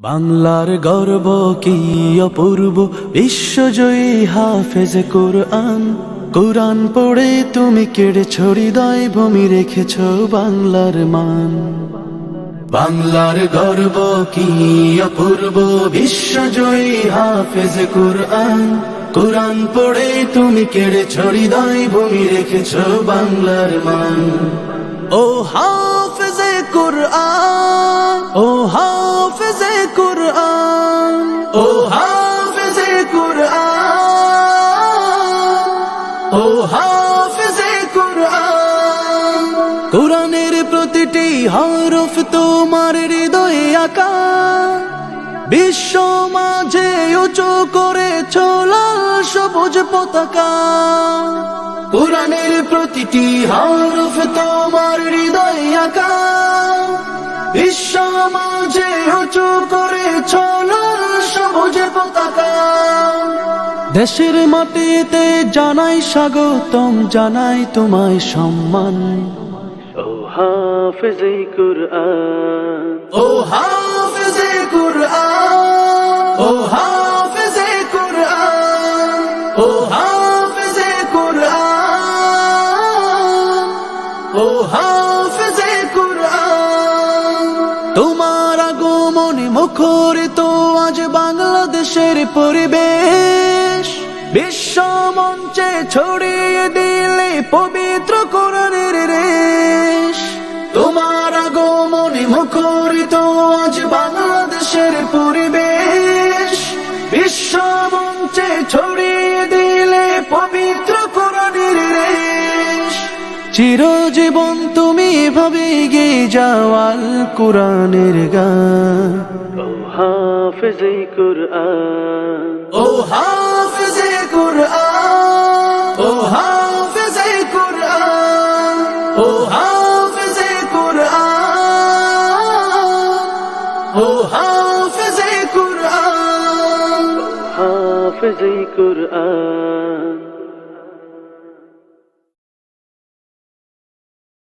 বাংলার গর্ব কি অপূর্ব, বিশ্বজয়ী হাফেজ কোরআন। কোরআন পড়ে তুমি কেড়েছ হৃদয়, ভূমি রেখেছ বাংলার মান। বাংলার গর্ব কি অপূর্ব, বিশ্বজয়ী হাফেজ কোরআন। কোরআন পড়ে তুমি কেড়েছ হৃদয়, ভূমি রেখেছ বাংলার মান। ও হাফেজে কুরআন, ও হাফেজে কুরআন, ও হাফেজে কুরআন, ও হাফেজে কুরআন। কোরআনের প্রতিটি হরফ তোমার হৃদয়ে আঁকা, বিশ্ব মাঝে উঁচু করেছ লাল সবুজ পতাকা। কোরআনের প্রতিটি হরফ তোমার হৃদয়ে আঁকা, বিশ্ব মাঝে উঁচু করেছ লাল সবুজ পতাকা। দেশের মাটিতে জানাই স্বাগতম, জানাই তোমায় সম্মান। ও হাফেজে কুরআন, ও হাফেজে কুরআন, ও হাফেজে কুরআন, ও হাফেজে কুরআন, ও হাফেজে কুরআন। তোমার আগমনে মুখরিত আজ বাংলাদেশের পরিবেশ, বিশ্ব মঞ্চে ছড়িয়ে দিলে পবিত্র কোরআনের রেশ। তোমার আগমনে মুখরিত আজ বাংলাদেশের পরিবেশ, বিশ্ব মঞ্চে ছড়িয়ে দিলে পবিত্র কোরআনের রেশ। চিরজীবন তুমি এভাবে গেয়ে যাও আল কোরআনের গান। ও হাফেজে কুরআন, ও হাফেজে কুরআন, ও হাফেজে কুরআন, ও হাফেজে কুরআন, ও হাফেজে কুরআন, হাফেজে কুরআন।